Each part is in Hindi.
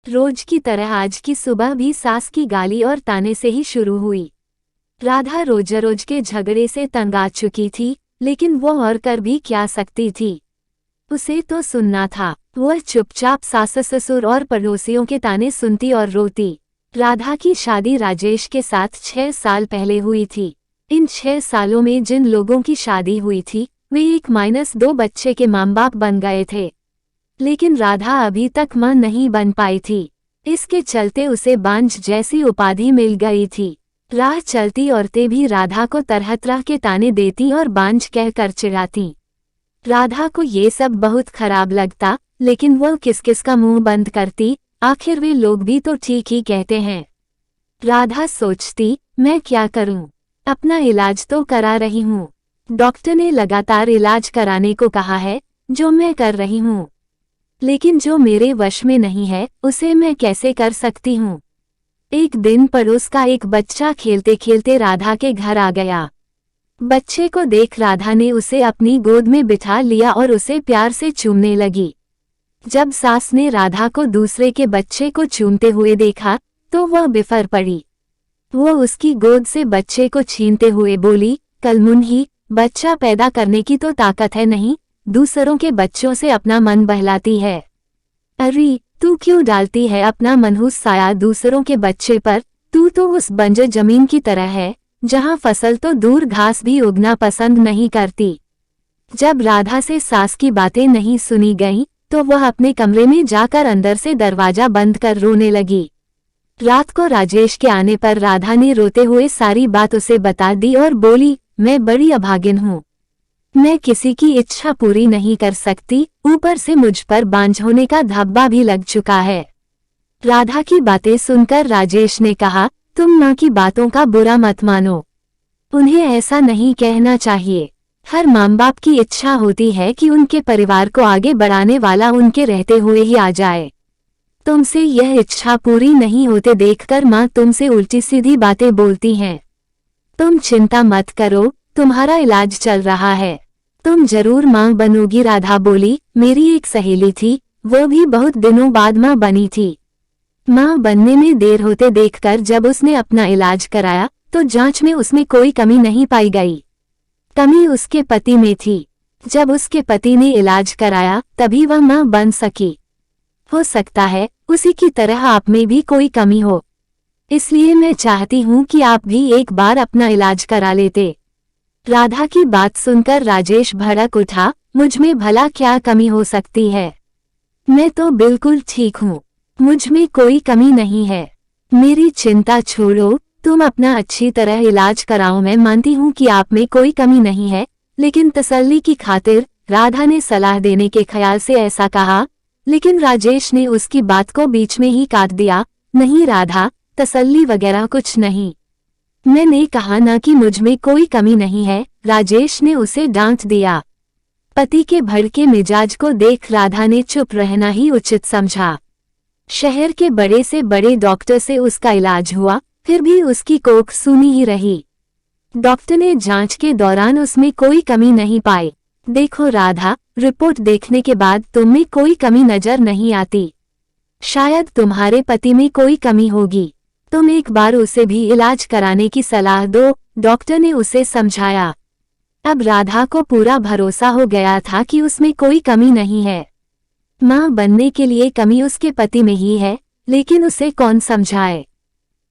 रोज की तरह आज की सुबह भी सास की गाली और ताने से ही शुरू हुई। राधा रोज के झगड़े से तंग आ चुकी थी, लेकिन वो और कर भी क्या सकती थी। उसे तो सुनना था। वह चुपचाप सास ससुर और पड़ोसियों के ताने सुनती और रोती। राधा की शादी राजेश के साथ 6 साल पहले हुई थी। इन 6 सालों में जिन लोगों की शादी हुई थी वे 1-2 बच्चे के माँ बाप बन गए थे, लेकिन राधा अभी तक मां नहीं बन पाई थी। इसके चलते उसे बांझ जैसी उपाधि मिल गई थी। राह चलती औरतें भी राधा को तरह तरह के ताने देती और बांझ कहकर चिढ़ाती। राधा को ये सब बहुत खराब लगता, लेकिन वह किस किस का मुंह बंद करती। आखिर वे लोग भी तो ठीक ही कहते हैं। राधा सोचती, मैं क्या करूं? अपना इलाज तो करा रही हूं। डॉक्टर ने लगातार इलाज कराने को कहा है, जो मैं कर रही हूं, लेकिन जो मेरे वश में नहीं है उसे मैं कैसे कर सकती हूँ। एक दिन पड़ोस का एक बच्चा खेलते खेलते राधा के घर आ गया। बच्चे को देख राधा ने उसे अपनी गोद में बिठा लिया और उसे प्यार से चूमने लगी। जब सास ने राधा को दूसरे के बच्चे को चूमते हुए देखा तो वह बिफर पड़ी। वो उसकी गोद से बच्चे को छीनते हुए बोली, कलमुन्ही, बच्चा पैदा करने की तो ताकत है नहीं, दूसरों के बच्चों से अपना मन बहलाती है। अरे तू क्यों डालती है अपना मनहूस साया दूसरों के बच्चे पर? तू तो उस बंजर जमीन की तरह है जहां फसल तो दूर घास भी उगना पसंद नहीं करती। जब राधा से सास की बातें नहीं सुनी गईं, तो वह अपने कमरे में जाकर अंदर से दरवाजा बंद कर रोने लगी। रात को राजेश के आने पर राधा ने रोते हुए सारी बात उसे बता दी और बोली, मैं बड़ी अभागिन हूँ। मैं किसी की इच्छा पूरी नहीं कर सकती, ऊपर से मुझ पर बांझ होने का धब्बा भी लग चुका है। राधा की बातें सुनकर राजेश ने कहा, तुम माँ की बातों का बुरा मत मानो। उन्हें ऐसा नहीं कहना चाहिए। हर माँ बाप की इच्छा होती है कि उनके परिवार को आगे बढ़ाने वाला उनके रहते हुए ही आ जाए। तुमसे यह इच्छा पूरी नहीं होते देखकर माँ तुमसे उल्टी सीधी बातें बोलती हैं। तुम चिंता मत करो, तुम्हारा इलाज चल रहा है, तुम जरूर माँ बनोगी। राधा बोली, मेरी एक सहेली थी, वो भी बहुत दिनों बाद माँ बनी थी। माँ बनने में देर होते देखकर जब उसने अपना इलाज कराया तो जांच में उसमें कोई कमी नहीं पाई गई। कमी उसके पति में थी। जब उसके पति ने इलाज कराया तभी वह माँ बन सकी। हो सकता है उसी की तरह आप में भी कोई कमी हो, इसलिए मैं चाहती हूँ कि आप भी एक बार अपना इलाज करा लेते। राधा की बात सुनकर राजेश भड़क उठा, मुझ में भला क्या कमी हो सकती है? मैं तो बिल्कुल ठीक हूँ, मुझ में कोई कमी नहीं है। मेरी चिंता छोड़ो, तुम अपना अच्छी तरह इलाज कराओ। मैं मानती हूँ कि आप में कोई कमी नहीं है, लेकिन तसल्ली की खातिर, राधा ने सलाह देने के ख्याल से ऐसा कहा, लेकिन राजेश ने उसकी बात को बीच में ही काट दिया। नहीं राधा, तसल्ली वगैरह कुछ नहीं। मैंने कहा ना कि मुझ में कोई कमी नहीं है, राजेश ने उसे डांट दिया। पति के भड़के मिजाज को देख राधा ने चुप रहना ही उचित समझा। शहर के बड़े से बड़े डॉक्टर से उसका इलाज हुआ, फिर भी उसकी कोख सूनी ही रही। डॉक्टर ने जांच के दौरान उसमें कोई कमी नहीं पाई। देखो राधा, रिपोर्ट देखने के बाद तुम में कोई कमी नजर नहीं आती। शायद तुम्हारे पति में कोई कमी होगी। तुम एक बार उसे भी इलाज कराने की सलाह दो, डॉक्टर ने उसे समझाया। अब राधा को पूरा भरोसा हो गया था कि उसमें कोई कमी नहीं है। मां बनने के लिए कमी उसके पति में ही है, लेकिन उसे कौन समझाए?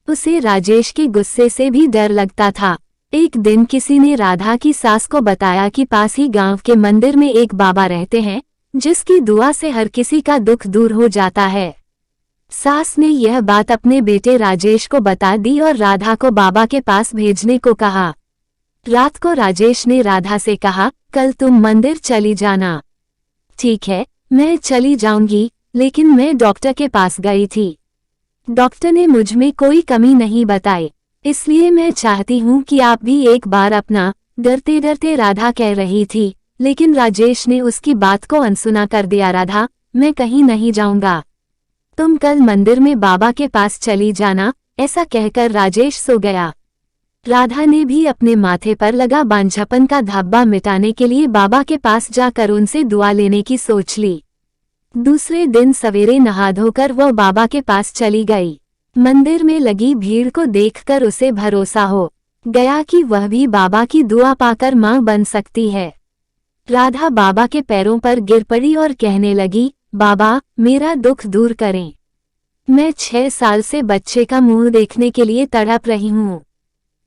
उसे राजेश के गुस्से से भी डर लगता था। एक दिन किसी ने राधा की सास को बताया कि पास ही गांव के मंदिर में एक बाबा रहते हैं, जिसकी दुआ से हर किसी का दुख दूर हो जाता है। सास ने यह बात अपने बेटे राजेश को बता दी और राधा को बाबा के पास भेजने को कहा। रात को राजेश ने राधा से कहा, कल तुम मंदिर चली जाना। ठीक है, मैं चली जाऊंगी, लेकिन मैं डॉक्टर के पास गई थी। डॉक्टर ने मुझ में कोई कमी नहीं बताई, इसलिए मैं चाहती हूँ कि आप भी एक बार अपना। डरते डरते राधा कह रही थी, लेकिन राजेश ने उसकी बात को अनसुना कर दिया। राधा, मैं कहीं नहीं जाऊंगा, तुम कल मंदिर में बाबा के पास चली जाना। ऐसा कहकर राजेश सो गया। राधा ने भी अपने माथे पर लगा बांझपन का धब्बा मिटाने के लिए बाबा के पास जाकर उनसे दुआ लेने की सोच ली। दूसरे दिन सवेरे नहा धोकर वह बाबा के पास चली गई। मंदिर में लगी भीड़ को देखकर उसे भरोसा हो गया कि वह भी बाबा की दुआ पाकर मां बन सकती है। राधा बाबा के पैरों पर गिर पड़ी और कहने लगी, बाबा मेरा दुख दूर करें। मैं 6 साल से बच्चे का मुंह देखने के लिए तड़प रही हूँ।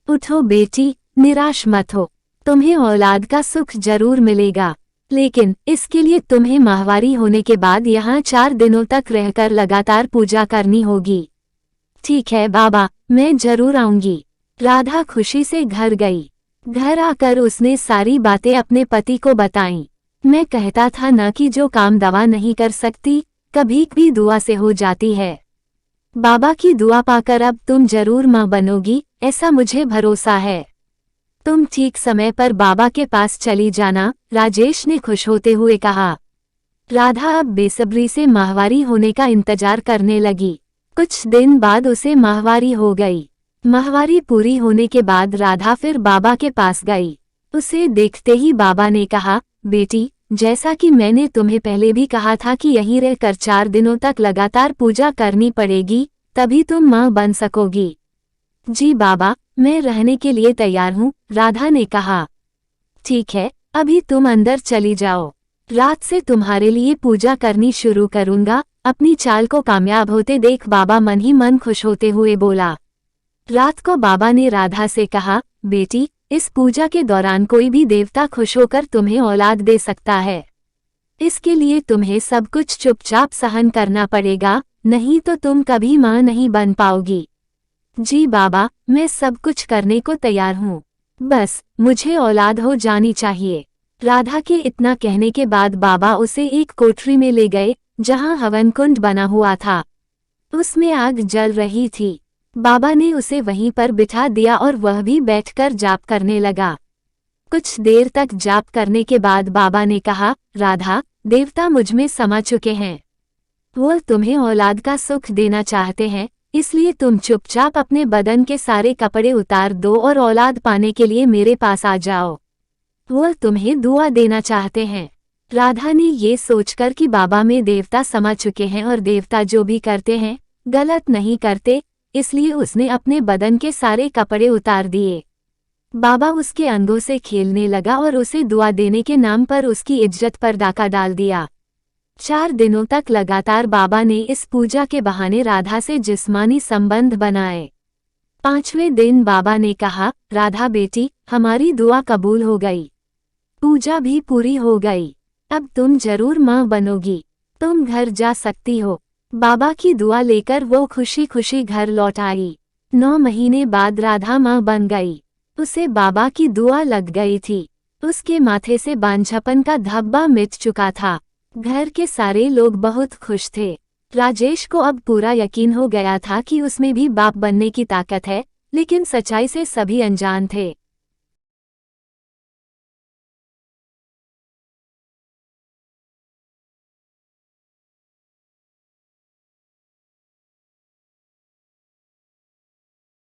उठो बेटी, निराश मत हो, तुम्हें औलाद का सुख जरूर मिलेगा, लेकिन इसके लिए तुम्हें माहवारी होने के बाद यहाँ 4 दिनों तक रहकर लगातार पूजा करनी होगी। ठीक है बाबा, मैं जरूर आऊंगी। राधा खुशी से घर गई। घर आकर उसने सारी बातें अपने पति को बताईं। मैं कहता था न कि जो काम दवा नहीं कर सकती, कभी भी दुआ से हो जाती है। बाबा की दुआ पाकर अब तुम जरूर मां बनोगी, ऐसा मुझे भरोसा है। तुम ठीक समय पर बाबा के पास चली जाना, राजेश ने खुश होते हुए कहा। राधा अब बेसब्री से माहवारी होने का इंतजार करने लगी। कुछ दिन बाद उसे माहवारी हो गई। माहवारी पूरी होने के बाद राधा फिर बाबा के पास गई। उसे देखते ही बाबा ने कहा, बेटी, जैसा कि मैंने तुम्हें पहले भी कहा था कि यहीं रहकर 4 दिनों तक लगातार पूजा करनी पड़ेगी, तभी तुम मां बन सकोगी। जी बाबा, मैं रहने के लिए तैयार हूँ, राधा ने कहा। ठीक है, अभी तुम अंदर चली जाओ। रात से तुम्हारे लिए पूजा करनी शुरू करूंगा। अपनी चाल को कामयाब होते देख बाबा मन ही मन खुश होते हुए बोला। रात को बाबा ने राधा से कहा, बेटी, इस पूजा के दौरान कोई भी देवता खुश होकर तुम्हें औलाद दे सकता है। इसके लिए तुम्हें सब कुछ चुपचाप सहन करना पड़ेगा, नहीं तो तुम कभी मां नहीं बन पाओगी। जी बाबा, मैं सब कुछ करने को तैयार हूँ, बस मुझे औलाद हो जानी चाहिए। राधा के इतना कहने के बाद बाबा उसे एक कोठरी में ले गए, जहाँ हवन कुंड बना हुआ था। उसमें आग जल रही थी। बाबा ने उसे वहीं पर बिठा दिया और वह भी बैठकर जाप करने लगा। कुछ देर तक जाप करने के बाद बाबा ने कहा, राधा, देवता मुझमें समा चुके हैं। वो तुम्हें औलाद का सुख देना चाहते हैं, इसलिए तुम चुपचाप अपने बदन के सारे कपड़े उतार दो और औलाद पाने के लिए मेरे पास आ जाओ। वो तुम्हें दुआ देना चाहते हैं। राधा ने ये सोचकर कि बाबा में देवता समा चुके हैं और देवता जो भी करते हैं गलत नहीं करते, इसलिए उसने अपने बदन के सारे कपड़े उतार दिए। बाबा उसके अंगों से खेलने लगा और उसे दुआ देने के नाम पर उसकी इज्जत पर डाका डाल दिया। 4 दिनों तक लगातार बाबा ने इस पूजा के बहाने राधा से जिस्मानी संबंध बनाए। 5वें दिन बाबा ने कहा, राधा बेटी, हमारी दुआ कबूल हो गई, पूजा भी पूरी हो गई, अब तुम जरूर मां बनोगी, तुम घर जा सकती हो। बाबा की दुआ लेकर वो खुशी खुशी घर लौट आई। 9 महीने बाद राधा मां बन गई। उसे बाबा की दुआ लग गई थी। उसके माथे से बांझपन का धब्बा मिट चुका था। घर के सारे लोग बहुत खुश थे। राजेश को अब पूरा यकीन हो गया था कि उसमें भी बाप बनने की ताकत है, लेकिन सच्चाई से सभी अनजान थे।